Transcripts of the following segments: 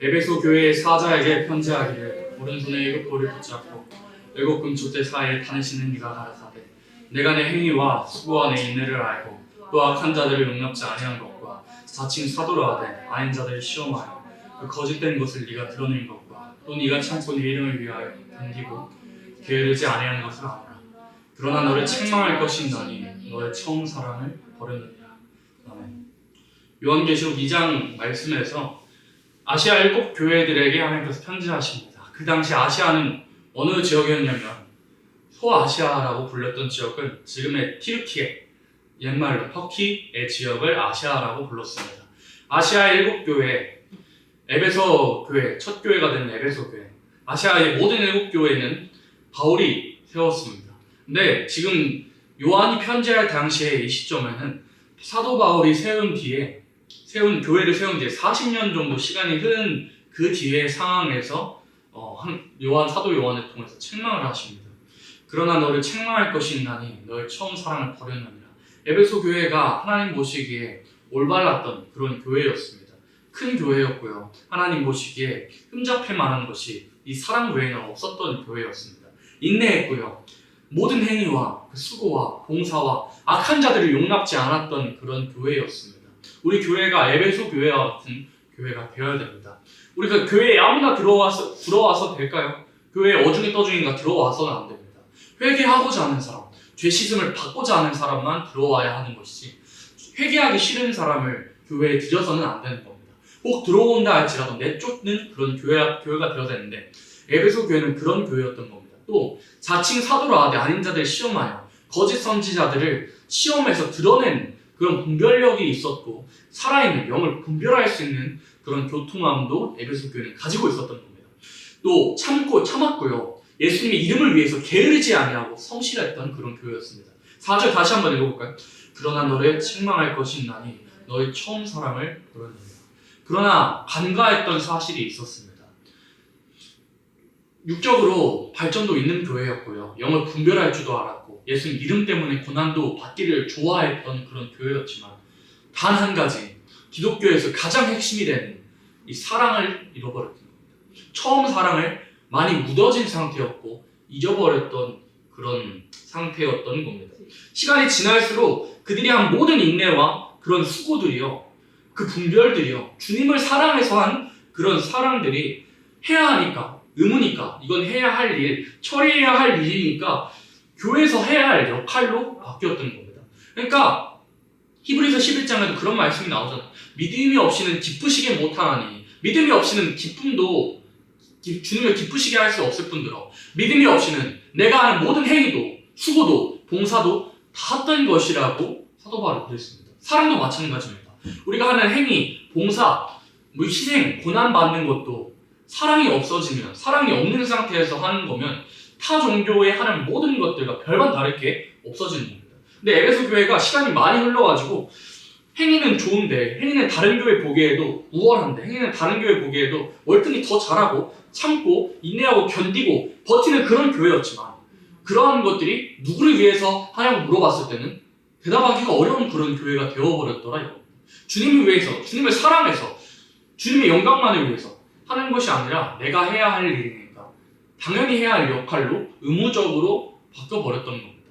에베소 교회의 사자에게 편지하기를 오른손에 일곱 돌을 붙잡고 일곱 금촛대 사이에 다니시는 이가 가라사대 내가 내 행위와 수고와 내 인내를 알고 또 악한 자들을 용납지 아니한 것과 자칭 사도라 하되 아닌 자들을 시험하여 그 거짓된 것을 네가 드러낸 것과 또 네가 참고 네 이름을 위하여 견디고 게으르지 아니하는 것을 아노라. 그러나 너를 책망할 것이 있나니 너의 처음 사랑을 버렸느니라. 아멘. 요한계시록 2장 말씀에서 아시아 일곱 교회들에게 하나님께서 편지하십니다. 그 당시 아시아는 어느 지역이었냐면 소아시아라고 불렸던 지역은 지금의 튀르키예, 옛말로 터키의 지역을 아시아라고 불렀습니다. 아시아 일곱 교회, 에베소 교회, 첫 교회가 된 에베소 교회, 아시아의 모든 일곱 교회는 바울이 세웠습니다. 근데 지금 요한이 편지할 당시에 이 시점에는 사도 바울이 세운 교회를 세운 뒤에 40년 정도 시간이 흐른 그 뒤의 상황에서 사도 요한을 통해서 책망을 하십니다. 그러나 너를 책망할 것이 있나니 너의 처음 사랑을 버렸느니라. 에베소 교회가 하나님 보시기에 올바랐던 그런 교회였습니다. 큰 교회였고요. 하나님 보시기에 흠잡힐 만한 것이 이 사랑 외에는 없었던 교회였습니다. 인내했고요. 모든 행위와 그 수고와 봉사와 악한 자들을 용납지 않았던 그런 교회였습니다. 우리 교회가 에베소 교회와 같은 교회가 되어야 됩니다. 우리가 교회에 아무나 들어와서 될까요? 교회에 어중이 떠중이가 들어와서는 안 됩니다. 회개하고자 하는 사람, 죄 씻음을 받고자 하는 사람만 들어와야 하는 것이지 회개하기 싫은 사람을 교회에 들여서는 안 되는 겁니다. 꼭 들어온다 할지라도 내쫓는 그런 교회가 되어야 되는데 에베소 교회는 그런 교회였던 겁니다. 또 자칭 사도라 하되 아닌 자들을 시험하여 거짓 선지자들을 시험에서 드러낸 그런 분별력이 있었고 살아있는 영을 분별할 수 있는 그런 교통함도 에베소 교회는 가지고 있었던 겁니다. 또 참았고요. 예수님의 이름을 위해서 게으르지 아니하고 성실했던 그런 교회였습니다. 4절 다시 한번 읽어볼까요? 그러나 너를 책망할 것이 있나니 너의 처음 사랑을 버렸느니라. 그러나 간과했던 사실이 있었습니다. 육적으로 발전도 있는 교회였고요. 영을 분별할 줄도 알았고 예수님 이름 때문에 고난도 받기를 좋아했던 그런 교회였지만 단 한 가지 기독교에서 가장 핵심이 되는 이 사랑을 잃어버렸던 겁니다. 처음 사랑을 많이 묻어진 상태였고 잊어버렸던 그런 상태였던 겁니다. 시간이 지날수록 그들이 한 모든 인내와 그런 수고들이요, 그 분별들이요, 주님을 사랑해서 한 그런 사랑들이 해야 하니까, 의무니까, 이건 해야 할 일, 처리해야 할 일이니까 교회에서 해야 할 역할로 바뀌었던 겁니다. 그러니까 히브리서 11장에도 그런 말씀이 나오잖아요. 믿음이 없이는 기쁘시게 못하나니, 믿음이 없이는 기쁨도 주님을 기쁘시게 할 수 없을 뿐더러 믿음이 없이는 내가 하는 모든 행위도 수고도 봉사도 다 헛된 것이라고 사도 바울이 그랬습니다. 사랑도 마찬가지입니다. 우리가 하는 행위, 봉사, 희생, 고난받는 것도 사랑이 없어지면, 사랑이 없는 상태에서 하는 거면 타 종교에 하는 모든 것들과 별반 다르게 없어지는 겁니다. 근데 에베소 교회가 시간이 많이 흘러가지고 행위는 좋은데, 행위는 다른 교회 보기에도 우월한데, 행위는 다른 교회 보기에도 월등히 더 잘하고 참고 인내하고 견디고 버티는 그런 교회였지만 그러한 것들이 누구를 위해서 하냐고 물어봤을 때는 대답하기가 어려운 그런 교회가 되어버렸더라 이겁니다. 주님을 위해서, 주님을 사랑해서, 주님의 영광만을 위해서 하는 것이 아니라 내가 해야 할 일이니까 당연히 해야 할 역할로 의무적으로 바뀌어버렸던 겁니다.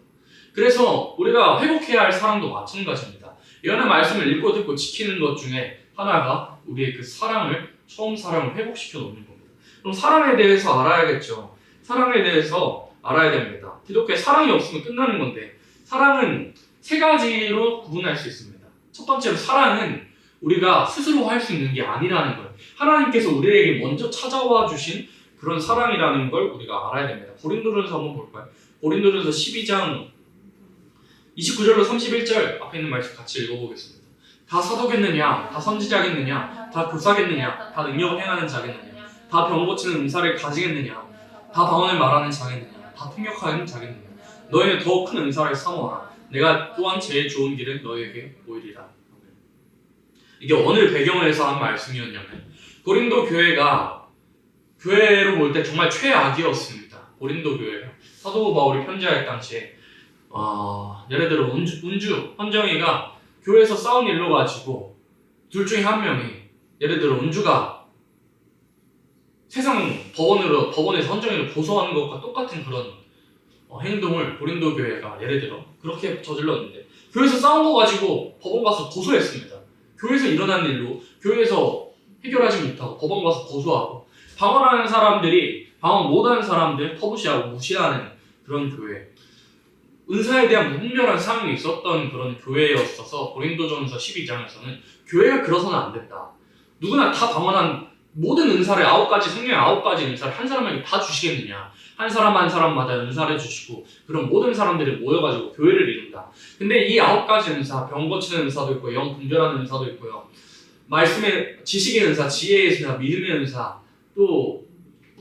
그래서 우리가 회복해야 할 사랑도 마찬가지입니다. 이런 말씀을 읽고 듣고 지키는 것 중에 하나가 우리의 그 처음 사랑을 회복시켜 놓는 겁니다. 그럼 사랑에 대해서 알아야겠죠. 사랑에 대해서 알아야 됩니다. 기독교에 사랑이 없으면 끝나는 건데 사랑은 세 가지로 구분할 수 있습니다. 첫 번째로 사랑은 우리가 스스로 할 수 있는 게 아니라는 걸, 하나님께서 우리에게 먼저 찾아와 주신 그런 사랑이라는 걸 우리가 알아야 됩니다. 고린도전서 한번 볼까요? 고린도전서 12장 29절로 31절 앞에 있는 말씀 같이 읽어보겠습니다. 다 사도겠느냐? 다 선지자겠느냐? 다 교사겠느냐? 다 능력을 행하는 자겠느냐? 다 병 고치는 은사를 가지겠느냐? 다 방언을 말하는 자겠느냐? 다 통역하는 자겠느냐? 너희는 더 큰 은사를 사모하라. 내가 또한 제일 좋은 길을 너희에게 보이리라. 이게 어느 배경에서 한 말씀이었냐면 고린도 교회가 교회로 볼 때 정말 최악이었습니다. 고린도 교회가 사도 바울이 편지할 당시에 예를 들어 운주, 헌정이가 교회에서 싸운 일로 가지고 둘 중에 한 명이, 예를 들어 운주가 법원에서 헌정이를 고소하는 것과 똑같은 그런 행동을 고린도 교회가 예를 들어 그렇게 저질렀는데 교회에서 싸운 거 가지고 법원 가서 고소했습니다. 교회에서 일어난 일로 교회에서 해결하지 못하고 법원 가서 고소하고 방언하는 사람들이 방언 못하는 사람들 터부시하고 무시하는 그런 교회, 은사에 대한 무분별한 상황이 있었던 그런 교회였어서 고린도전서 12장에서는 교회가 그러서는 안 된다. 누구나 다 방언한 모든 은사를 9가지 생명의 9가지 은사를 한 사람에게 다 주시겠느냐. 한 사람 한 사람마다 은사를 주시고 그런 모든 사람들이 모여가지고 교회를 이룬다. 근데 이 9가지 은사, 병 고치는 은사도 있고 영 분별하는 은사도 있고요. 말씀의 지식의 은사, 지혜의 은사, 믿음의 은사, 또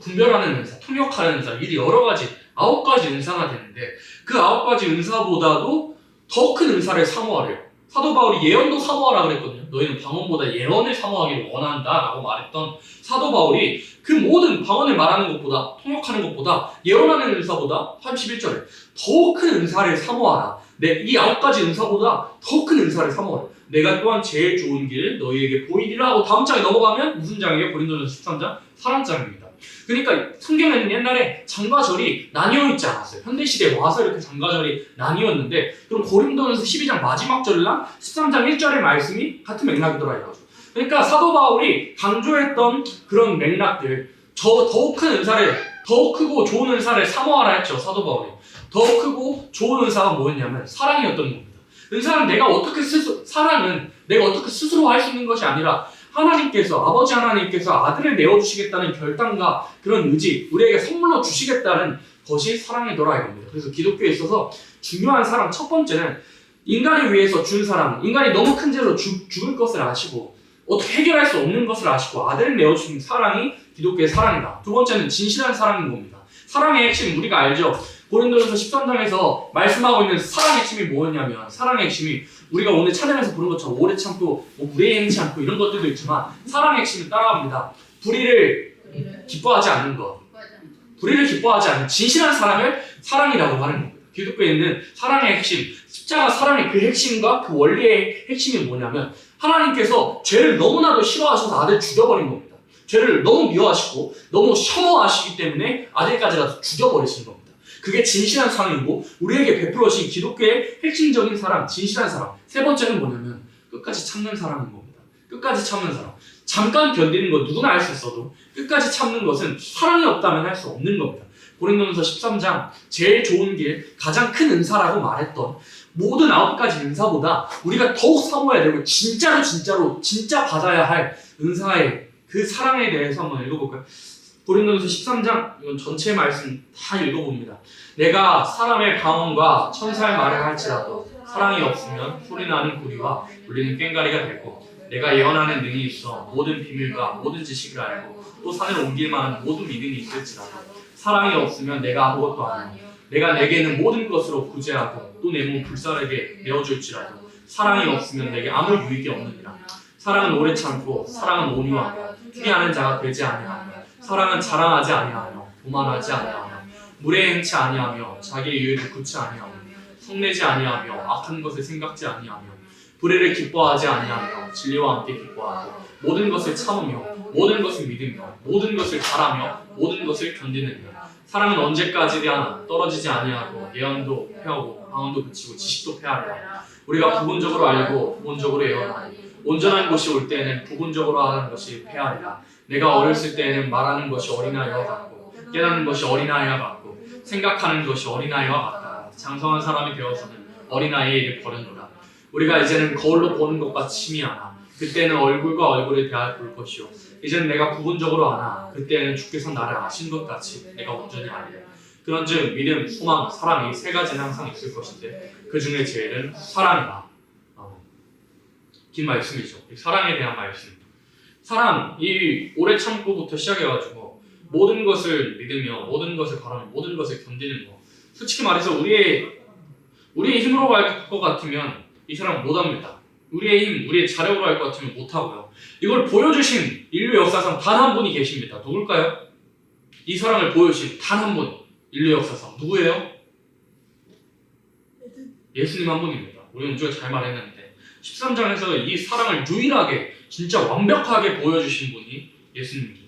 분별하는 은사, 통역하는 은사, 이 여러 가지 9가지 은사가 되는데 그 9가지 은사보다도 더 큰 은사를 사모하래요. 사도 바울이 예언도 사모하라 그랬거든요. 너희는 방언보다 예언을 사모하기를 원한다라고 말했던 사도 바울이 그 모든 방언을 말하는 것보다 통역하는 것보다 예언하는 은사보다 31절에 더 큰 은사를 사모하라. 이 9가지 은사보다 더 큰 은사를 사모하라. 내가 또한 제일 좋은 길을 너희에게 보이리라 하고 다음 장에 넘어가면 무슨 장이에요? 고린도전서 13장 사랑장입니다. 그러니까 성경에는 옛날에 장과 절이 나뉘어 있지 않았어요. 현대시대에 와서 이렇게 장과 절이 나뉘었는데 그럼 고린도전서 12장 마지막 절이랑 13장 1절의 말씀이 같은 맥락이더라 이거죠. 그러니까 사도 바울이 강조했던 그런 맥락들, 더욱 큰 은사를, 더 크고 좋은 은사를 사모하라 했죠. 사도 바울이. 더 크고 좋은 은사가 뭐였냐면 사랑이었던 겁니다. 사랑은 내가 어떻게 스스로 할 수 있는 것이 아니라 하나님께서, 아버지 하나님께서 아들을 내어주시겠다는 결단과 그런 의지, 우리에게 선물로 주시겠다는 것이 사랑이더라 이겁니다. 그래서 기독교에 있어서 중요한 사랑 첫 번째는 인간을 위해서 준 사랑, 인간이 너무 큰 죄로 죽을 것을 아시고 어떻게 해결할 수 없는 것을 아시고 아들을 내어주신 사랑이 기독교의 사랑이다. 두 번째는 진실한 사랑인 겁니다. 사랑의 핵심 우리가 알죠. 고린도전서 13장에서 말씀하고 있는 사랑의 핵심이 뭐였냐면 사랑의 핵심이 우리가 오늘 찬양에서 부른 것처럼 오래 참고 무례 행치 않고 이런 것들도 있지만 사랑의 핵심을 따라갑니다. 불의를 기뻐하지 않는 것, 불의를 기뻐하지 않는 진실한 사랑을 사랑이라고 하는 겁니다. 기독교에 있는 사랑의 핵심, 십자가 사랑의 그 핵심과 그 원리의 핵심이 뭐냐면 하나님께서 죄를 너무나도 싫어하셔서 아들 죽여버린 겁니다. 죄를 너무 미워하시고 너무 혐오하시기 때문에 아들까지 가서 죽여버리신 겁니다. 그게 진실한 사랑이고 우리에게 베풀어진 기독교의 핵심적인 사랑, 진실한 사랑. 세 번째는 뭐냐면 끝까지 참는 사랑인 겁니다. 끝까지 참는 사랑. 잠깐 견디는 거 누구나 할 수 있어도 끝까지 참는 것은 사랑이 없다면 할 수 없는 겁니다. 고린도전서 13장 제일 좋은 길, 가장 큰 은사라고 말했던 모든 9가지 은사보다 우리가 더욱 사모해야 되고 진짜 받아야 할 은사의 그 사랑에 대해서 한번 읽어볼까요? 고린도전서 13장 이건 전체 말씀 다 읽어봅니다. 내가 사람의 방언과 천사의 말을 할지라도 사랑이 없으면 소리나는 구리와 울리는 꽹과리가 되고 내가 예언하는 능이 있어 모든 비밀과 모든 지식을 알고 또 산을 옮길 만한 모든 믿음이 있을지라도 사랑이 없으면 내가 아무것도 아니오. 내가 내게는 모든 것으로 구제하고 또 내 몸 불사르게 내어줄지라도 사랑이 없으면 내게 아무 유익이 없느니라. 사랑은 오래 참고 사랑은 온유하며 투기하는 자가 되지 아니하며 사랑은 자랑하지 아니하며 교만하지 아니하며 무례 행치 아니하며 자기의 유익을 굳지 아니하며 성내지 아니하며 악한 것을 생각지 아니하며 불의를 기뻐하지 아니하며 진리와 함께 기뻐하고 모든 것을 참으며 모든 것을 믿으며 모든 것을 바라며 모든 것을 견디느니라. 사랑은 언제까지나 떨어지지 아니하고 예언도 패하고 방언도 그치고 지식도 패하리라. 우리가 부분적으로 알고 부분적으로 예언하니 온전한 것이 올 때에는 부분적으로 하는 것이 패하리라. 내가 어렸을 때에는 말하는 것이 어린아이와 같고 깨닫는 것이 어린아이와 같고 생각하는 것이 어린아이와 같다. 장성한 사람이 되어서는 어린아이의 일을 버렸노라. 우리가 이제는 거울로 보는 것과 침이하나 그때는 얼굴과 얼굴을 대하여 볼 것이요 이제는 내가 부분적으로 아나 그때는 주께서 나를 아신 것 같이 내가 온전히 아니라. 그런즉 믿음, 소망, 사랑 이 세 가지는 항상 있을 것인데 그 중에 제일은 사랑이다. 긴 말씀이죠. 사랑에 대한 말씀. 사랑, 이 오래 참고부터 시작해가지고 모든 것을 믿으며 모든 것을 바라며 모든 것을 견디는 거. 솔직히 말해서 우리의 힘으로 갈 것 같으면 이 사람 못합니다. 우리의 힘, 우리의 자력으로 할 것 같으면 못하고요. 이걸 보여주신 인류 역사상 단 한 분이 계십니다. 누굴까요? 이 사랑을 보여주신 단 한 분, 인류 역사상. 누구예요? 예수님 한 분입니다. 우리는 우리가 잘 말했는데 13장에서 이 사랑을 유일하게 진짜 완벽하게 보여주신 분이 예수님입니다.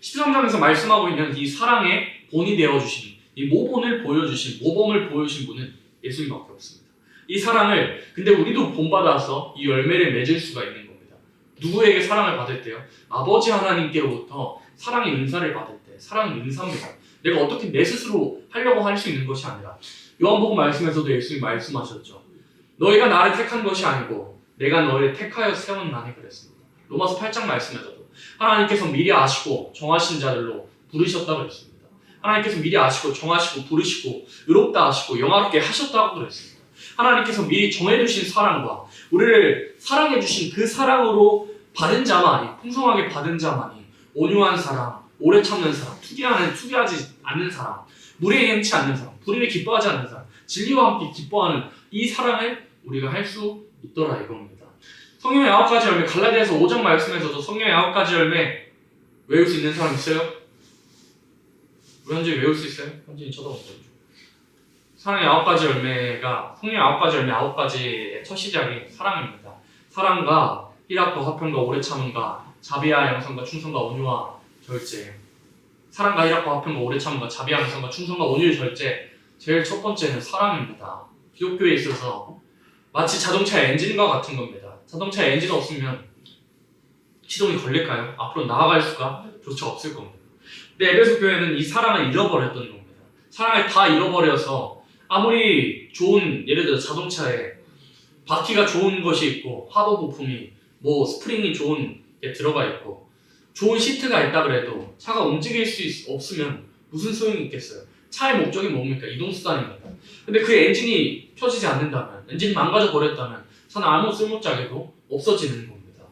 13장에서 말씀하고 있는 이 사랑의 본이 되어주신, 이 모범을 보여주신 분은 예수님밖에 없습니다. 이 사랑을 근데 우리도 본받아서 이 열매를 맺을 수가 있는 겁니다. 누구에게 사랑을 받을 때요? 아버지 하나님께로부터 사랑의 은사를 받을 때, 사랑은 은사입니다. 내가 어떻게 내 스스로 하려고 할 수 있는 것이 아니라, 요한복음 말씀에서도 예수님 말씀하셨죠. 너희가 나를 택한 것이 아니고 내가 너희를 택하여 세웠나니 그랬습니다. 로마서 8장 말씀에서도 하나님께서 미리 아시고 정하신 자들로 부르셨다고 그랬습니다. 하나님께서 미리 아시고 정하시고 부르시고 의롭다 하시고 영화롭게 하셨다고 그랬습니다. 하나님께서 미리 정해주신 사랑과 우리를 사랑해주신 그 사랑으로 받은 자만이, 풍성하게 받은 자만이 온유한 사랑, 오래 참는 사랑, 투기하지 않는 사랑, 무리에 행치 않는 사랑, 불의를 기뻐하지 않는 사랑, 진리와 함께 기뻐하는 이 사랑을 우리가 할 수 있더라 이겁니다. 성령의 9가지 열매, 갈라디아서 5장 말씀에서도 성령의 9가지 열매 외울 수 있는 사람 있어요? 우리 현진이 외울 수 있어요? 현진이 쳐다보죠. 사랑의 9가지 열매가, 성령의 9가지 열매 9가지의 첫 시작이 사랑입니다. 사랑과 희락과 화평과 오래 참음과 자비와 양선과 충성과 온유와 절제. 사랑과 희락과 화평과 오래 참음과 자비와 양선과 충성과 온유의 절제. 제일 첫 번째는 사랑입니다. 기독교에 있어서 마치 자동차의 엔진과 같은 겁니다. 자동차에 엔진 없으면 시동이 걸릴까요? 앞으로 나아갈 수가 조차 없을 겁니다. 근데 에베소 교회는 이 사랑을 잃어버렸던 겁니다. 사랑을 다 잃어버려서 아무리 좋은, 예를 들어 자동차에 바퀴가 좋은 것이 있고 하부 부품이 뭐 스프링이 좋은 게 들어가 있고 좋은 시트가 있다 그래도 차가 움직일 수 없으면 무슨 소용이 있겠어요? 차의 목적이 뭡니까? 이동수단입니다. 근데 그 엔진이 켜지지 않는다면, 엔진이 망가져 버렸다면 차는 아무 쓸모짝에도 없어지는 겁니다.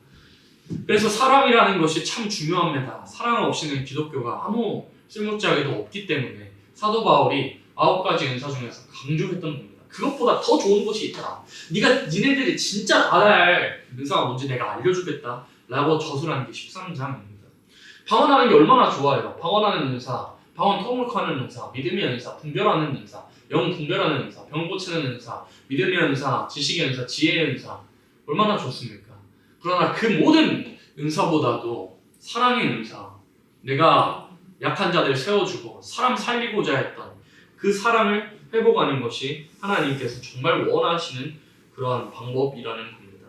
그래서 사랑이라는 것이 참 중요합니다. 사랑 없이는 기독교가 아무 쓸모짝에도 없기 때문에 사도 바울이 9가지 은사 중에서 강조했던 겁니다. 그것보다 더 좋은 것이 있다. 니네들이 진짜 받아야 할 은사가 뭔지 내가 알려주겠다 라고 저술하는 게 13장입니다. 방언하는 게 얼마나 좋아요. 방언하는 은사, 방언 통역하는 은사, 믿음의 은사, 분별하는 은사, 영 분별하는 은사, 병 고치는 은사, 믿음의 은사, 지식의 은사, 지혜의 은사, 얼마나 좋습니까? 그러나 그 모든 은사보다도 사랑의 은사, 내가 약한 자들 세워주고 사람 살리고자 했던 그 사랑을 회복하는 것이 하나님께서 정말 원하시는 그러한 방법이라는 겁니다.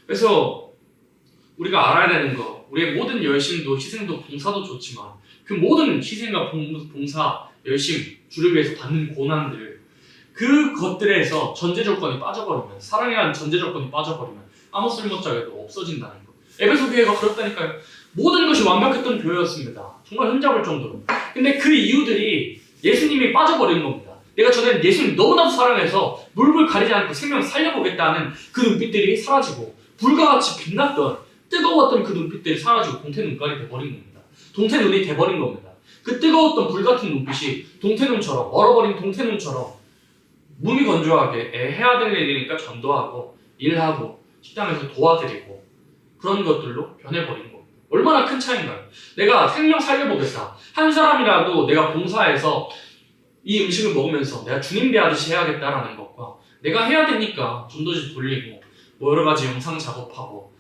그래서 우리가 알아야 되는 거, 우리의 모든 열심도 희생도 봉사도 좋지만 그 모든 희생과 봉사, 열심, 주를 위해서 받는 고난들, 그것들에서 전제 조건이 빠져버리면, 사랑이라는 전제 조건이 빠져버리면 아무 쓸모짝에도 없어진다는 거. 에베소 교회가 그렇다니까요. 모든 것이 완벽했던 교회였습니다. 정말 흠잡을 정도로. 근데 그 이유들이 예수님이 빠져버린 겁니다. 내가 전에 예수님 너무나도 사랑해서 물불 가리지 않고 생명 살려보겠다는 그 눈빛들이 사라지고 불과 같이 빛났던 뜨거웠던 그 눈빛들이 사라지고 동태 눈깔이 돼버린 겁니다. 동태 눈이 돼버린 겁니다. 그 뜨거웠던 불같은 눈빛이 동태 눈처럼, 얼어버린 동태 눈처럼 몸이 건조하게 해야 될 일이니까 전도하고 일하고 식당에서 도와드리고 그런 것들로 변해버린 겁니다. 얼마나 큰 차이인가요? 내가 생명 살려보겠다. 한 사람이라도 내가 봉사해서 이 음식을 먹으면서 내가 주님 대하듯이 해야겠다라는 것과 내가 해야 되니까 전도지 돌리고 뭐 여러 가지 영상 작업하고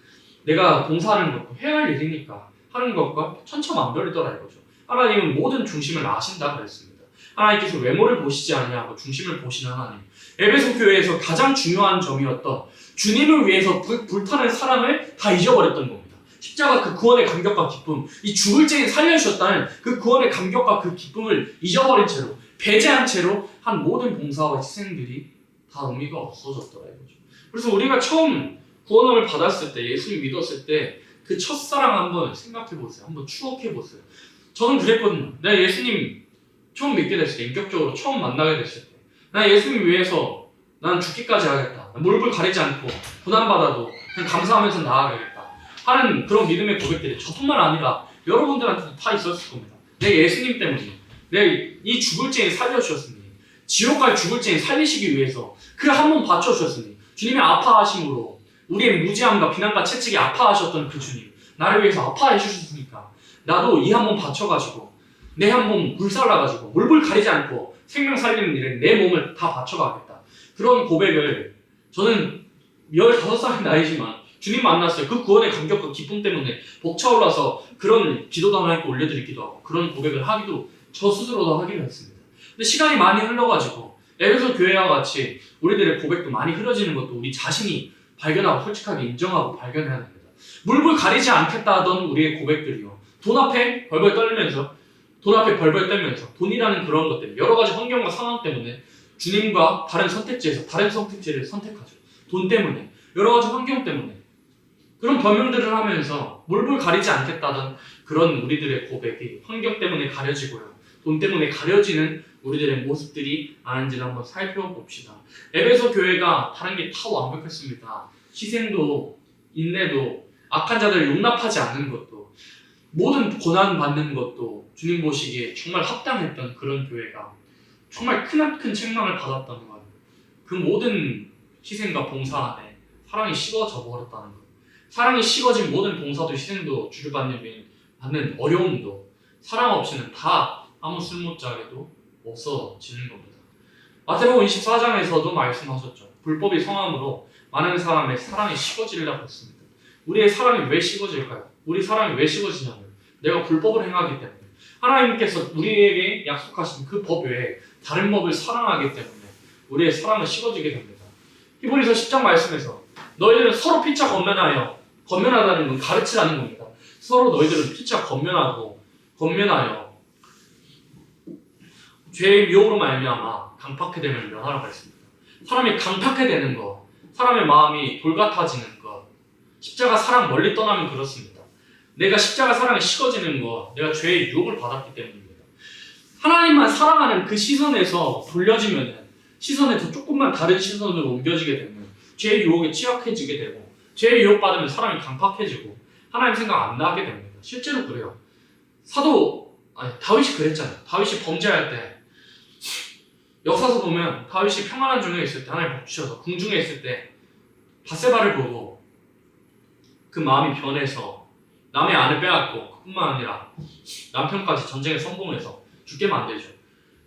내가 봉사하는 것도 해야 할 일이니까 하는 것과 천차만별이더라 이거죠. 하나님은 모든 중심을 아신다 그랬습니다. 하나님께서 외모를 보시지 아니하고 중심을 보시는 하나님. 에베소 교회에서 가장 중요한 점이었던 주님을 위해서 불타는 사랑을 다 잊어버렸던 겁니다. 십자가 그 구원의 감격과 기쁨, 이 죽을 죄인 살려주셨다는 그 구원의 감격과 그 기쁨을 잊어버린 채로, 배제한 채로 한 모든 봉사와 희생들이 다 의미가 없어졌더라 이거죠. 그래서 우리가 처음 구원을 받았을 때, 예수를 믿었을 때 그 첫사랑 한번 생각해보세요. 한번 추억해보세요. 저는 그랬거든요. 내가 예수님 처음 믿게 됐을 때, 인격적으로 처음 만나게 됐을 때, 나 예수님 위해서 난 죽기까지 하겠다. 물불 가리지 않고 고난받아도 그냥 감사하면서 나아가겠다 하는 그런 믿음의 고백들이 저뿐만 아니라 여러분들한테도 다 있었을 겁니다. 내 예수님 때문에, 내 이 죽을 죄인 살려주셨으니, 지옥 갈 죽을 죄인 살리시기 위해서 그 한 번 바쳐주셨으니, 주님의 아파하심으로 우리의 무지함과 비난과 채찍이 아파하셨던 그 주님, 나를 위해서 아파해 주셨으니까 나도 이 한 번 바쳐가지고 내 한 번 불살라가지고 물불 가리지 않고 생명 살리는 일에 내 몸을 다 바쳐가겠다. 그런 고백을 저는 15살의 나이지만 주님 만났어요. 그 구원의 감격과 기쁨 때문에 벅차올라서 그런 기도도 하나님께 올려드리기도 하고 그런 고백을 하기도 저 스스로도 하기로 했습니다. 근데 시간이 많이 흘러가지고 에베소 교회와 같이 우리들의 고백도 많이 흐려지는 것도 우리 자신이 발견하고 솔직하게 인정하고 발견해야 됩니다. 물불 가리지 않겠다 하던 우리의 고백들이요. 돈 앞에 벌벌 떨면서 돈이라는 그런 것 때문에 여러 가지 환경과 상황 때문에 주님과 다른 선택지에서 다른 선택지를 선택하죠. 돈 때문에 여러 가지 환경 때문에 그런 변명들을 하면서 물불 가리지 않겠다던 그런 우리들의 고백이 환경 때문에 가려지고요. 돈 때문에 가려지는 우리들의 모습들이 아닌지를 한번 살펴봅시다. 에베소 교회가 다른 게 다 완벽했습니다. 희생도 인내도 악한 자들을 용납하지 않는 것도 모든 고난 받는 것도 주님 보시기에 정말 합당했던 그런 교회가 정말 크나큰 책망을 받았다는 거예요. 그 모든 희생과 봉사 안에 사랑이 식어져 버렸다는 거예요. 사랑이 식어진 모든 봉사도 희생도 주를 받는 어려움도 사랑 없이는 다 아무 쓸모자에도 없어지는 겁니다. 마태복음 24장에서도 말씀하셨죠. 불법이 성함으로 많은 사람의 사랑이 식어지리라고 했습니다. 우리의 사랑이 왜 식어질까요? 우리 사랑이 왜 식어지냐면 내가 불법을 행하기 때문에 하나님께서 우리에게 약속하신 그 법 외에 다른 법을 사랑하기 때문에 우리의 사랑은 식어지게 됩니다. 히브리서 10장 말씀에서 너희들은 서로 피차 건면하다는 건 가르치라는 겁니다. 서로 너희들은 피차 건면하여 죄의 미혹으로 말미암아 강팍해 되면 면하라고 했습니다. 사람이 강팍해 되는 것, 사람의 마음이 돌같아지는 것, 십자가 사랑 멀리 떠나면 그렇습니다. 내가 십자가 사랑에 식어지는 것, 내가 죄의 유혹을 받았기 때문입니다. 하나님만 사랑하는 그 시선에서 돌려지면 시선에서 조금만 다른 시선으로 옮겨지게 되면 죄의 유혹에 취약해지게 되고 죄의 유혹 받으면 사람이 강팍해지고 하나님 생각 안 나게 됩니다. 실제로 그래요. 다윗이 그랬잖아요. 다윗이 범죄할 때 역사서 보면 다윗이 평안한 중에 있을 때 하나님 복 주셔서 궁중에 있을 때 밧세바를 보고 그 마음이 변해서 남의 아내 빼앗고 그뿐만 아니라 남편까지 전쟁에 성공해서 죽게 만들죠.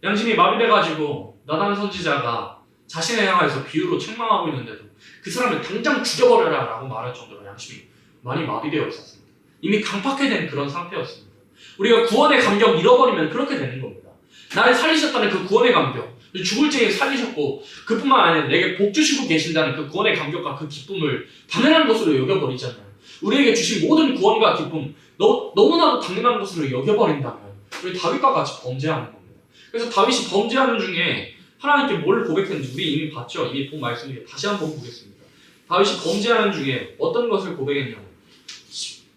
양심이 마비돼가지고 나단 선지자가 자신을 향해서 비유로 책망하고 있는데도 그 사람을 당장 죽여버려라 라고 말할 정도로 양심이 많이 마비되어 있었습니다. 이미 강팍해된 그런 상태였습니다. 우리가 구원의 감격 잃어버리면 그렇게 되는 겁니다. 나를 살리셨다는 그 구원의 감격, 죽을 죄에 살리셨고 그뿐만 아니라 내게 복 주시고 계신다는 그 구원의 감격과 그 기쁨을 당연한 것으로 여겨버리잖아요. 우리에게 주신 모든 구원과 기쁨 너무나도 당연한 것으로 여겨버린다면 우리 다윗과 같이 범죄하는 겁니다. 그래서 다윗이 범죄하는 중에 하나님께 뭘 고백했는지 우리 이미 봤죠. 이미 본 말씀 중에 다시 한번 보겠습니다. 다윗이 범죄하는 중에 어떤 것을 고백했냐면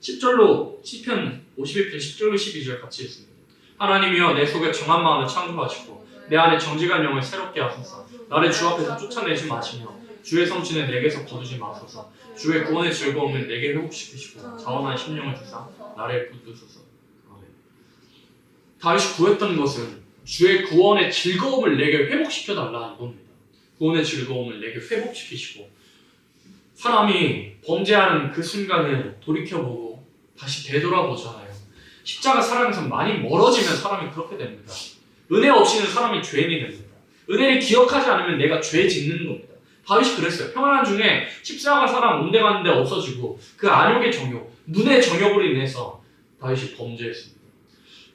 10절로 시편 51편 10절로 12절 같이 읽습니다. 하나님이여 내 속에 정한 마음을 창조하시고 내 안에 정직한 영을 새롭게 하소서. 나를 주 앞에서 쫓아내지 마시며 주의 성취는 내게서 거두지 마소서. 주의 구원의 즐거움을 내게 회복시키시고 자원한 심령을 주사 나를 붙드소서. 다윗이 구했던 것은 주의 구원의 즐거움을 내게 회복시켜달라 이겁니다. 구원의 즐거움을 내게 회복시키시고 사람이 범죄하는 그 순간을 돌이켜보고 다시 되돌아보잖아요. 십자가 사랑에서 많이 멀어지면 사람이 그렇게 됩니다. 은혜 없이는 사람이 죄인이 됩니다. 은혜를 기억하지 않으면 내가 죄 짓는 겁니다. 다윗이 그랬어요. 평안한 중에 십자가 사랑 온데간데 없어지고 그 안욕의 정욕, 눈의 정욕으로 인해서 다윗이 범죄했습니다.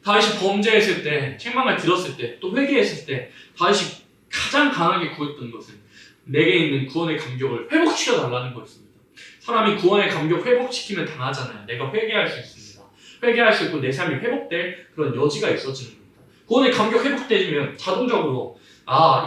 다윗이 범죄했을 때, 책망을 들었을 때, 또 회개했을 때 다윗이 가장 강하게 구했던 것은 내게 있는 구원의 감격을 회복시켜달라는 거였습니다. 사람이 구원의 감격 회복시키면 당하잖아요. 내가 회개할 수 있습니다. 회개할 수 있고 내 삶이 회복될 그런 여지가 있어지는 겁니다. 구원의 감격 회복되면 자동적으로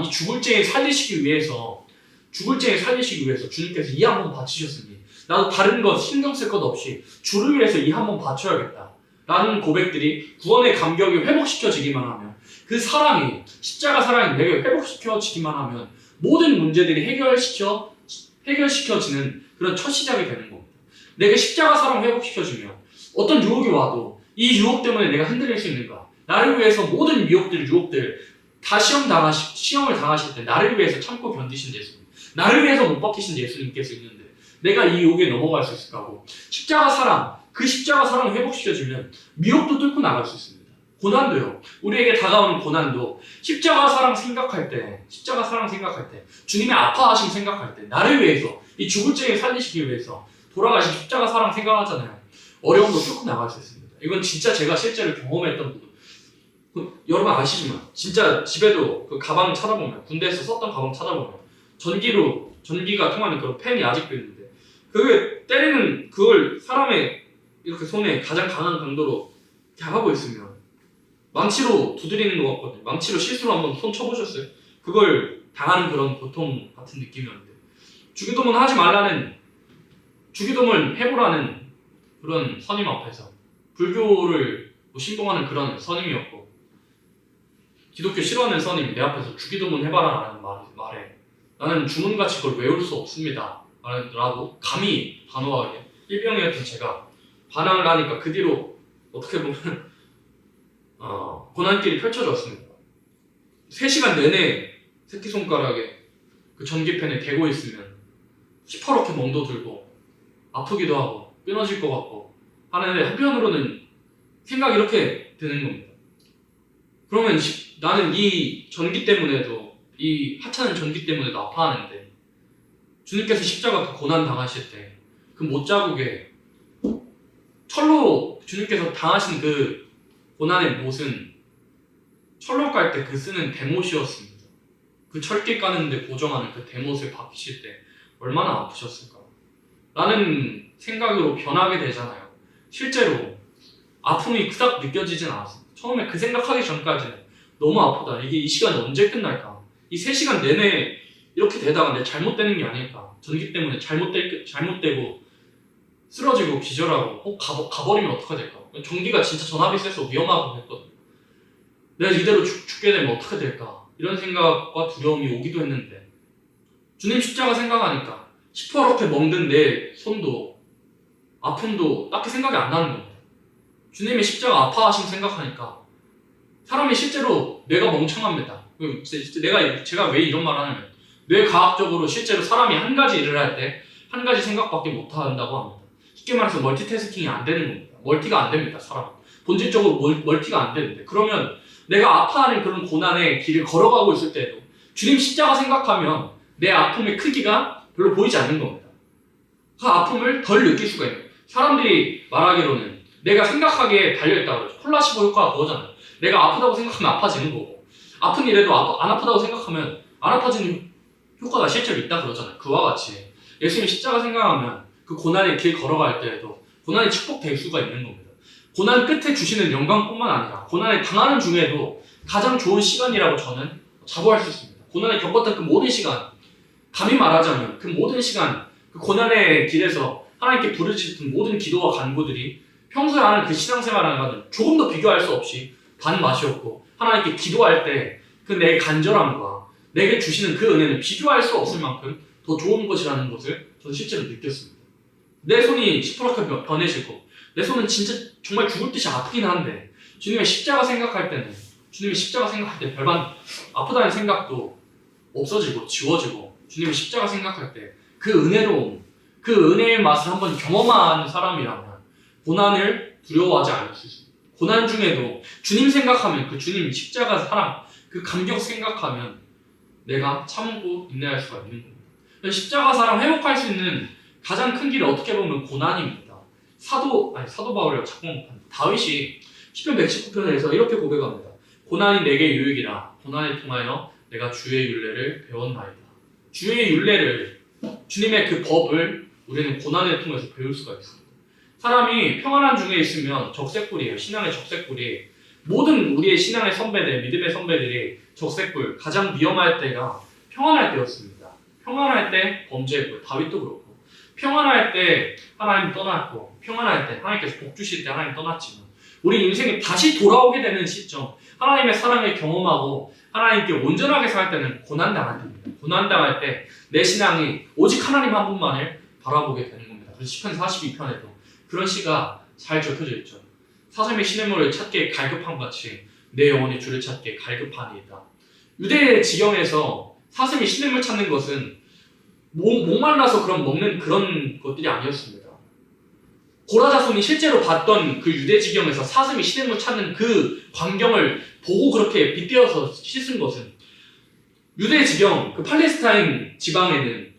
이 죽을 죄에 살리시기 위해서 주님께서 이 한 번 바치셨으니 나도 다른 것 신경 쓸 것 없이 주를 위해서 이 한 번 바쳐야겠다 라는 고백들이 구원의 감격이 회복시켜지기만 하면 그 사랑이 십자가 사랑이 내게 회복시켜지기만 하면 모든 문제들이 해결시켜지는 그런 첫 시작이 되는 겁니다. 내가 십자가 사랑 회복시켜주면 어떤 유혹이 와도 이 유혹 때문에 내가 흔들릴 수 있는가? 나를 위해서 모든 유혹들 다 시험을 당하실 때 나를 위해서 참고 견디신 예수님, 나를 위해서 못 박히신 예수님께서 있는데 내가 이 유혹에 넘어갈 수 있을까 하고 그 십자가 사랑을 회복시켜주면 미혹도 뚫고 나갈 수 있습니다. 고난도요. 우리에게 다가오는 고난도 십자가 사랑 생각할 때 주님의 아파하심 생각할 때 나를 위해서 이 죽을 죄에 살리시기 위해서 돌아가신 십자가 사랑 생각하잖아요. 어려움도 뚫고 나갈 수 있습니다. 이건 진짜 제가 실제로 경험했던 부분. 여러분 아시지만 진짜 집에도 그 가방 찾아보면, 군대에서 썼던 가방 찾아보면 전기가 통하는 그런 펜이 아직도 있는데, 그게 때리는 그걸 사람의 이렇게 손에 가장 강한 강도로 이렇게 하고 있으면 망치로 두드리는 것 같거든요. 망치로 실수로 한번 손 쳐보셨어요? 그걸 당하는 그런 고통 같은 느낌이었는데, 주기도문 하지 말라는, 주기도문 해보라는 그런 선임 앞에서 불교를 신봉하는 그런 선임이었고, 기독교 싫어하는 선임이 내 앞에서 주기도문 해봐라 라는 말에 나는 주문같이 그걸 외울 수 없습니다 라고 감히 단호하게 일병이었던 제가 반항을 하니까 그 뒤로 어떻게 보면 고난길이 펼쳐졌습니다. 3시간 내내 새끼손가락에 그 전기펜을 대고 있으면 시퍼렇게 멍도 들고 아프기도 하고 끊어질 것 같고 하는데, 한편으로는 생각이 이렇게 드는 겁니다. 그러면 나는 이 전기 때문에도, 이 하찮은 전기 때문에도 아파하는데, 주님께서 십자가 그 고난 당하실 때 그 못자국에 철로 주님께서 당하신 그 고난의 못은 철로 깔 때 그 쓰는 대못이었습니다. 그 철길 까는데 고정하는 그 대못을 박히실 때 얼마나 아프셨을까 라는 생각으로 변하게 되잖아요. 실제로 아픔이 그닥 느껴지진 않았습니다. 처음에 그 생각하기 전까지는 너무 아프다, 이게 이 시간이 언제 끝날까, 이 3시간 내내 이렇게 되다가 내 잘못되는 게 아닐까, 전기 때문에 잘못되고 쓰러지고 기절하고 가버리면 어떡하 될까, 전기가 진짜 전압이 세서 위험하고 했거든요. 내가 이대로 죽게 되면 어떻게 될까, 이런 생각과 두려움이 오기도 했는데, 주님 십자가 생각하니까 시퍼렇게 멍든 내 손도 아픔도 딱히 생각이 안 나는 겁니다. 주님의 십자가 아파하심 생각하니까 사람이 실제로 뇌가 멍청합니다. 제가 왜 이런 말을 하냐면, 뇌과학적으로 실제로 사람이 한 가지 일을 할 때 한 가지 생각밖에 못 한다고 합니다. 쉽게 말해서 멀티태스킹이 안 되는 겁니다. 멀티가 안 됩니다. 사람은 본질적으로 멀티가 안 되는데, 그러면 내가 아파하는 그런 고난의 길을 걸어가고 있을 때도 주님 십자가 생각하면 내 아픔의 크기가 별로 보이지 않는 겁니다. 그 아픔을 덜 느낄 수가 있는 거예요. 사람들이 말하기로는 내가 생각하기에 달려있다고 그러죠. 플라시보 효과가 그거잖아요. 내가 아프다고 생각하면 아파지는 거고, 아픈 일에도 안 아프다고 생각하면 안 아파지는 효과가 실제로 있다 그러잖아요. 그와 같이 예수님 십자가 생각하면 그 고난의 길 걸어갈 때에도 고난이 축복될 수가 있는 겁니다. 고난 끝에 주시는 영광뿐만 아니라 고난을 당하는 중에도 가장 좋은 시간이라고 저는 자부할 수 있습니다. 고난을 겪었던 그 모든 시간, 감히 말하자면 그 모든 시간, 그 고난의 길에서 하나님께 부르짖던 모든 기도와 간구들이 평소에 하는 그 신앙생활과는 조금 더 비교할 수 없이 단맛이었고, 하나님께 기도할 때 그 내 간절함과 내게 주시는 그 은혜는 비교할 수 없을 만큼 더 좋은 것이라는 것을 저는 실제로 느꼈습니다. 내 손이 시퍼렇게 변해지고, 내 손은 진짜 정말 죽을 듯이 아프긴 한데, 주님의 십자가 생각할 때는, 주님의 십자가 생각할 때 별반 아프다는 생각도 없어지고 지워지고, 주님의 십자가 생각할 때 그 은혜로움, 그 은혜의 맛을 한번 경험한 사람이라면 고난을 두려워하지 않을 수 있습니다. 고난 중에도 주님 생각하면, 그 주님 십자가 사랑, 그 감격 생각하면 내가 참고 인내할 수가 있는 겁니다. 십자가 사랑 회복할 수 있는 가장 큰 길이 어떻게 보면 고난입니다. 사도 바울이라고 자꾸 못합니다. 다윗이 시편 119편에서 이렇게 고백합니다. 고난이 내게 유익이라, 고난을 통하여 내가 주의 율례를 배웠나이다. 주의 율례를, 주님의 그 법을 우리는 고난을 통해서 배울 수가 있습니다. 사람이 평안한 중에 있으면 적색불이에요. 신앙의 적색불이. 모든 우리의 신앙의 선배들, 믿음의 선배들이 적색불, 가장 위험할 때가 평안할 때였습니다. 평안할 때 범죄했고, 다윗도 그렇고, 평안할 때 하나님 떠났고, 평안할 때 하나님께서 복 주실 때 하나님 떠났지만, 우리 인생에 다시 돌아오게 되는 시점, 하나님의 사랑을 경험하고 하나님께 온전하게 살 때는 고난당할 때입니다. 고난당할 때 내 신앙이 오직 하나님 한 분만을 바라보게 되는 겁니다. 그래서 시편 42편에도 그런 시가 잘 적혀져 있죠. 사슴이 시냇물을 찾기에 갈급함같이 내 영혼이 주를 찾기에 갈급하니이다. 유대의 지경에서 사슴이 시냇물 찾는 것은 목말라서 먹는 그런 것들이 아니었습니다. 고라자손이 실제로 봤던 그 유대 지경에서 사슴이 시냇물 찾는 그 광경을 보고 그렇게 빗대어서 씻은 것은, 유대 지경, 그 팔레스타인 지방에는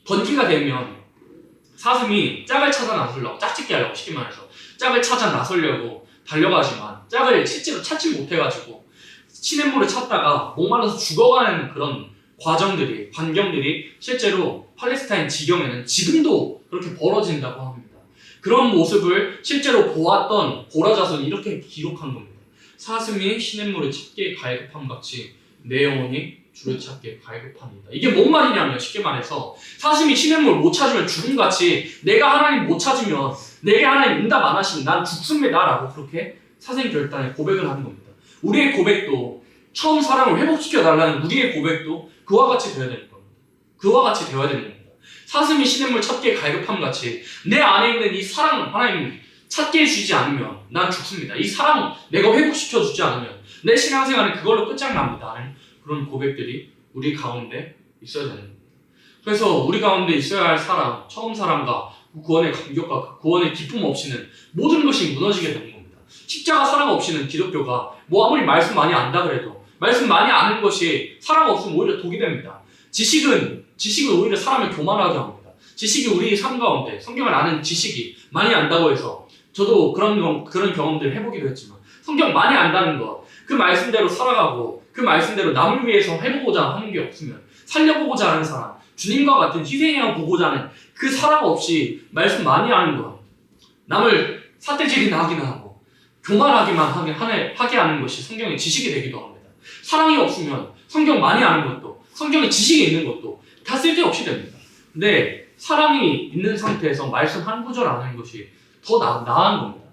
건기가 되면 사슴이 짝을 찾아 나서려고, 짝짓기 하려고, 쉽게 말해서 짝을 찾아 나서려고 달려가지만 짝을 실제로 찾지 못해가지고 시냇물을 찾다가 목말라서 죽어가는 그런 과정들이, 광경들이 실제로 팔레스타인 지경에는 지금도 그렇게 벌어진다고 합니다. 그런 모습을 실제로 보았던 고라자손이 이렇게 기록한 겁니다. 사슴이 시냇물을 찾기에 갈급함 같이 내 영혼이 주를 찾기에 갈급합니다. 이게 뭔 말이냐면, 쉽게 말해서 사슴이 시냇물을 못 찾으면 죽음같이 내가 하나님 못 찾으면, 내게 하나님 응답 안 하시면 난 죽습니다 라고 그렇게 사생결단의 고백을 하는 겁니다. 우리의 고백도, 처음 사랑을 회복시켜 달라는 우리의 고백도 그와 같이 되어야 되는 겁니다. 그와 같이 되어야 되는 겁니다. 사슴이 시냇물 찾기에 갈급함 같이 내 안에 있는 이 사랑, 하나님 찾게 해주지 않으면 난 죽습니다. 이 사랑 내가 회복시켜 주지 않으면 내 신앙생활은 그걸로 끝장납니다 하는 그런 고백들이 우리 가운데 있어야 되는 겁니다. 그래서 우리 가운데 있어야 할 사랑, 처음 사랑과 그 구원의 감격과 그 구원의 기쁨 없이는 모든 것이 무너지게 되는 겁니다. 십자가 사랑 없이는 기독교가 뭐 아무리 말씀 많이 안다 그래도, 말씀 많이 아는 것이 사랑 없으면 오히려 독이 됩니다. 지식은 오히려 사람을 교만하게 합니다. 지식이 우리 삶 가운데, 성경을 아는 지식이 많이 안다고 해서, 저도 그런 경험들을 해보기도 했지만, 성경 많이 안다는 것, 그 말씀대로 살아가고 그 말씀대로 남을 위해서 해보고자 하는 게 없으면, 살려보고자 하는 사람, 주님과 같은 희생양을 보고자 하는 그 사랑 없이 말씀 많이 아는 것, 남을 삿대질이나 하기나 하고 교만하기만 하게 하는 것이 성경의 지식이 되기도 합니다. 사랑이 없으면 성경 많이 아는 것도, 성경의 지식이 있는 것도 다 쓸데없이 됩니다. 근데 사랑이 있는 상태에서 말씀 한 구절 아는 것이 더 나은 겁니다.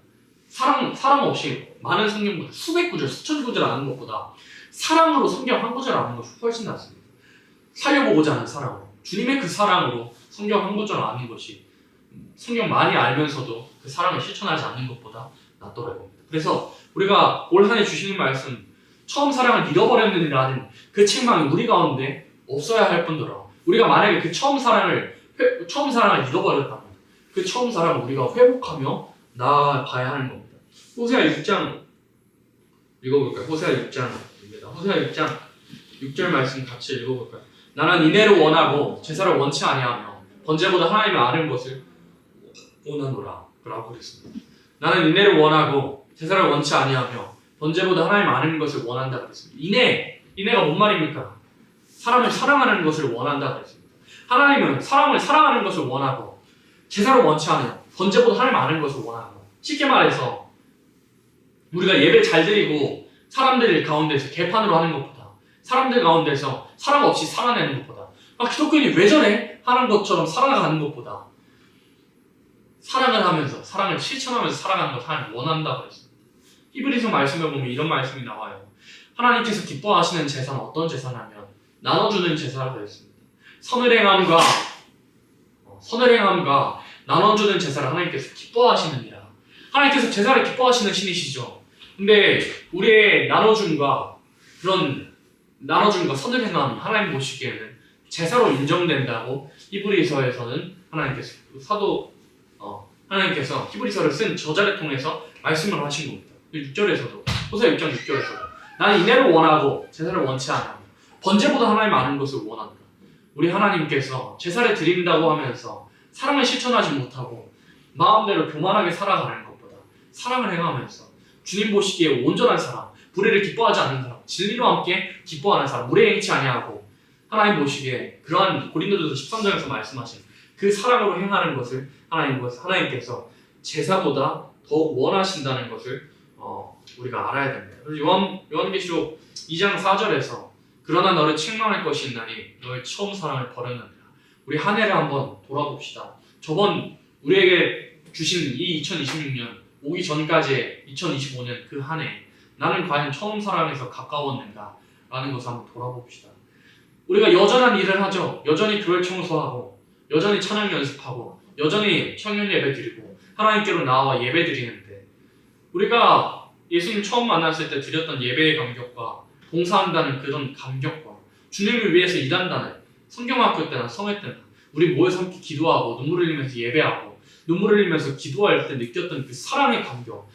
사랑 없이 많은 성경보다 수백 구절, 수천 구절 아는 것보다 사랑으로 성경 한 구절 아는 것이 훨씬 낫습니다. 살려보고자 하는 사랑으로, 주님의 그 사랑으로 성경 한 구절 아는 것이 성경 많이 알면서도 그 사랑을 실천하지 않는 것보다 낫더라고요 봅니다. 그래서 우리가 올 한 해 주시는 말씀, 처음 사랑을 잃어버렸느니라는 그 책망이 우리 가운데 없어야 할 뿐더러, 우리가 만약에 그 처음 사랑을 잃어버렸다면 그 처음 사랑을 우리가 회복하며 나아가야 하는 겁니다. 호세아 6장 읽어볼까요? 호세아 6장입니다. 호세아 6장 6절 말씀 같이 읽어볼까요? 나는 인애를 원하고 제사를 원치 아니하며 번제보다 하나님의 아는 것을 원하노라 라고 그랬습니다. 나는 인애를 원하고 제사를 원치 아니하며 번제보다 하나님 아는 것을 원한다 그랬습니다. 인애가 뭔 말입니까? 사람을 사랑하는 것을 원한다 그랬습니다. 하나님은 사람을 사랑하는 것을 원하고 제사를 원치 않아요. 번제보다 하나님 아는 것을 원하고, 쉽게 말해서 우리가 예배 잘 드리고 사람들 가운데서 개판으로 하는 것보다, 사람들 가운데서 사랑 없이 살아내는 것보다, 기독교인이 왜 저래? 하는 것처럼 살아가는 것보다 사랑을 하면서, 사랑을 실천하면서 살아가는 것을 하나님 원한다고 그랬습니다. 히브리서 말씀에 보면 이런 말씀이 나와요. 하나님께서 기뻐하시는 제사는 어떤 제사냐면 나눠주는 제사라고 했습니다. 선을 행함과 나눠주는 제사를 하나님께서 기뻐하시느니라. 하나님께서 제사를 기뻐하시는 신이시죠. 근데 우리의 나눠줌과 선을 행함이 하나님 보시기에는 제사로 인정된다고 히브리서에서는 하나님께서 히브리서를 쓴 저자를 통해서 말씀을 하신 겁니다. 6절에서도, 호세아 6장 6절에서도 나는 인애를 원하고 제사를 원치 않아 번제보다 하나님 아는 것을 원한다. 우리 하나님께서 제사를 드린다고 하면서 사랑을 실천하지 못하고 마음대로 교만하게 살아가는 것보다 사랑을 행하면서 주님 보시기에 온전한 사람, 불의를 기뻐하지 않는 사람, 진리로 함께 기뻐하는 사람, 무례 행치 아니하고 하나님 보시기에 그러한 고린도전서 13장에서 말씀하신 그 사랑으로 행하는 것을 하나님께서 제사보다 더 원하신다는 것을 우리가 알아야 됩니다. 요한계시록 2장 4절에서 그러나 너를 책망할 것이 있나니 너의 처음 사랑을 버렸느니라. 우리 한 해를 한번 돌아봅시다. 저번 우리에게 주신 이 2026년 오기 전까지의 2025년 그 한 해, 나는 과연 처음 사랑에서 가까웠는가 라는 것을 한번 돌아봅시다. 우리가 여전한 일을 하죠. 여전히 교회 청소하고, 여전히 찬양 연습하고, 여전히 청년 예배 드리고, 하나님께로 나와 예배 드리는데, 우리가 예수님 처음 만났을 때 드렸던 예배의 감격과 봉사한다는 그런 감격과 주님을 위해서 일한다는 성경학교 때나 성회 때나 우리 모여서 함께 기도하고 눈물 흘리면서 예배하고 눈물 흘리면서 기도할 때 느꼈던 그 사랑의 감격,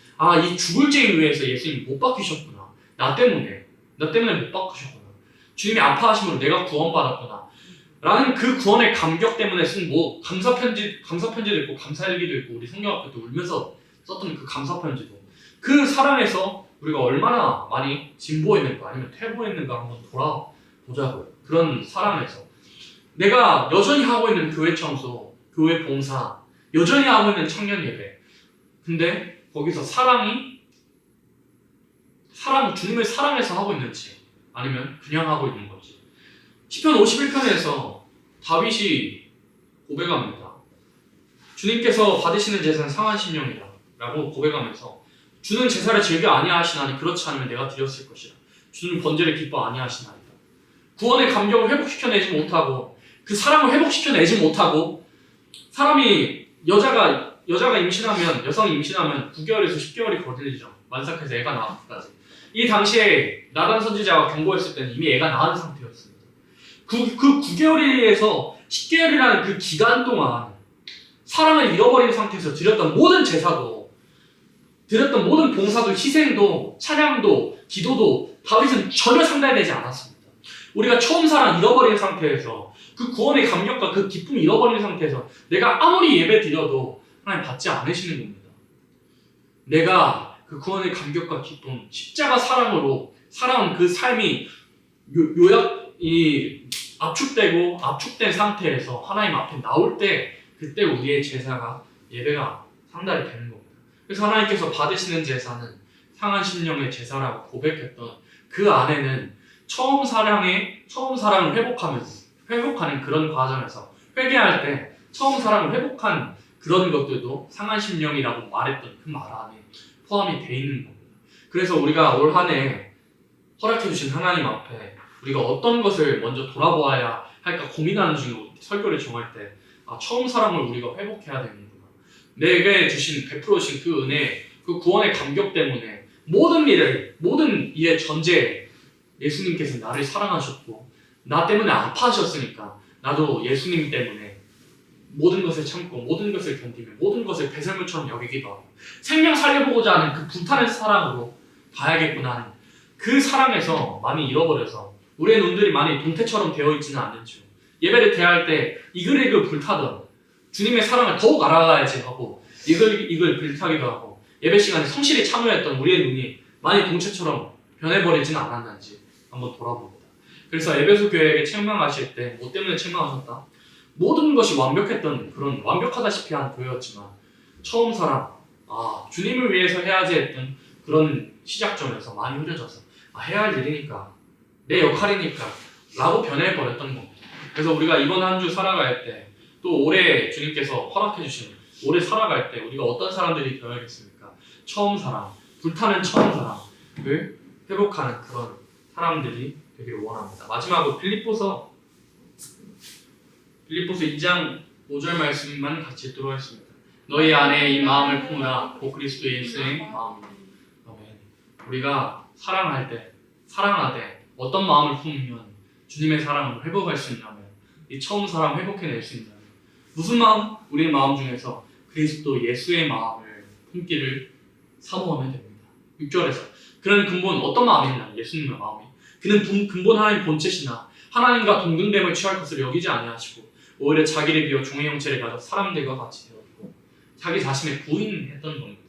이 죽을 죄인 위해서 예수님이 못 박히셨구나. 나 때문에 못 박히셨구나. 주님이 아파하심으로 내가 구원받았구나. 라는 그 구원의 감격 때문에 쓴 뭐 감사편지도 있고 감사일기도 있고 우리 성경 앞에 또 울면서 썼던 그 감사편지도 그 사랑에서 우리가 얼마나 많이 진보했는가 아니면 퇴보했는가 한번 돌아보자고요. 그런 사랑에서 내가 여전히 하고 있는 교회 청소, 교회 봉사, 여전히 하고 있는 청년 예배, 근데 거기서 주님을 사랑해서 하고 있는지 아니면 그냥 하고 있는 건지. 시편 51편에서 다윗이 고백합니다. 주님께서 받으시는 제사는 상한 심령이라 라고 고백하면서 주는 제사를 즐겨 아니하시나니 그렇지 않으면 내가 드렸을 것이라. 주는 번제를 기뻐 아니하시나이다. 구원의 감격을 회복시켜내지 못하고 그 사랑을 회복시켜내지 못하고 사람이 여자가 임신하면 여성이 임신하면 9개월에서 10개월이 걸리죠. 만삭해서 애가 낳기까지. 이 당시에 나단 선지자가 경고했을 때는 이미 애가 낳은 상태였습니다. 그 9개월에서 10개월이라는 그 기간 동안 사랑을 잃어버린 상태에서 드렸던 모든 제사도 드렸던 모든 봉사도 희생도 찬양도 기도도 다윗은 전혀 상달되지 않았습니다. 우리가 처음 사랑 잃어버린 상태에서 그 구원의 감격과 그 기쁨 잃어버린 상태에서 내가 아무리 예배 드려도 하나님 받지 않으시는 겁니다. 내가 그 구원의 감격과 기쁨, 십자가 사랑으로 살아온 그 삶이 압축된 상태에서 하나님 앞에 나올 때 그때 우리의 제사가 예배가 상달이 되는 겁니다. 그래서 하나님께서 받으시는 제사는 상한 심령의 제사라고 고백했던 그 안에는 처음 사랑을 회복하는 그런 과정에서 회개할 때 처음 사랑을 회복한 그런 것들도 상한 심령이라고 말했던 그 말 안에 포함이 돼 있는 겁니다. 그래서 우리가 올 한 해 허락해 주신 하나님 앞에 우리가 어떤 것을 먼저 돌아보아야 할까 고민하는 중에 설교를 정할 때 처음 사랑을 우리가 회복해야 되는구나. 내게 베풀어 주신 그 은혜, 그 구원의 감격 때문에 모든 일의 전제에 예수님께서 나를 사랑하셨고 나 때문에 아파하셨으니까 나도 예수님 때문에 모든 것을 참고 모든 것을 견디며 모든 것을 배설물처럼 여기기도 하고 생명 살려보고자 하는 그 불타는 사랑으로 가야겠구나 하는 그 사랑에서 많이 잃어버려서 우리의 눈들이 많이 동태처럼 되어 있지는 않는지 예배를 대할 때 이글이글 불타던 주님의 사랑을 더욱 알아가야지 하고 이글 불타기도 하고 예배 시간에 성실히 참여했던 우리의 눈이 많이 동체처럼 변해버리지는 않았는지 한번 돌아봅니다. 그래서 에베소 교회에게 책망하실 때 뭐 때문에 책망하셨다? 모든 것이 완벽했던 그런 완벽하다시피 한 교회였지만 처음 사랑, 주님을 위해서 해야지 했던 그런 시작점에서 많이 흐려져서 해야 할 일이니까 내 역할이니까 라고 변해버렸던 겁니다. 그래서 우리가 이번 한 주 살아갈 때 또 올해 주님께서 허락해 주신 올해 살아갈 때 우리가 어떤 사람들이 되어야겠습니까? 처음 사랑, 불타는 처음 사랑을 회복하는 그런 사람들이 되기를 원합니다. 마지막으로 빌립보서 2장 5절 말씀만 같이 읽도록 하겠습니다. 너희 안에 이 마음을 품으라 고 그리스도 예수의 마음이니. 아멘. 우리가 사랑하되 어떤 마음을 품으면 주님의 사랑을 회복할 수 있냐면 이 처음 사랑 회복해낼 수 있냐면 무슨 마음? 우리의 마음 중에서 그리스도 예수의 마음을 품기를 사모하면 됩니다. 6절에서 그런 근본 어떤 마음이냐? 예수님의 마음이 그는 근본 하나님 본체시나 하나님과 동등됨을 취할 것을 여기지 아니하시고 오히려 자기를 비워 종의 형체를 가져 사람들과 같이 되었고 자기 자신을 부인했던 겁니다.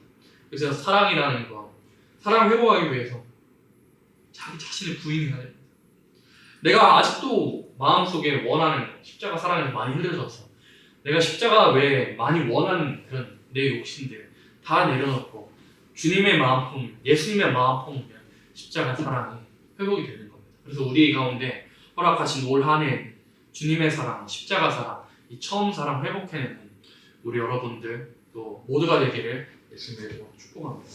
그래서 사랑이라는 거 사랑을 회복하기 위해서 자기 자신을 부인해야 됩니다. 내가 아직도 마음속에 원하는 십자가 사랑이 많이 흐려져서 내가 십자가 외에 많이 원하는 그런 내 욕심들 다 내려놓고 주님의 마음 품으면 예수님의 마음 품으면 십자가 사랑이 회복이 되는 겁니다. 그래서 우리 가운데 허락하신 올 한 해 주님의 사랑, 십자가 사랑, 이 처음 사랑 회복해내는 우리 여러분들 또 모두가 되기를 예수님의 이름으로 축복합니다.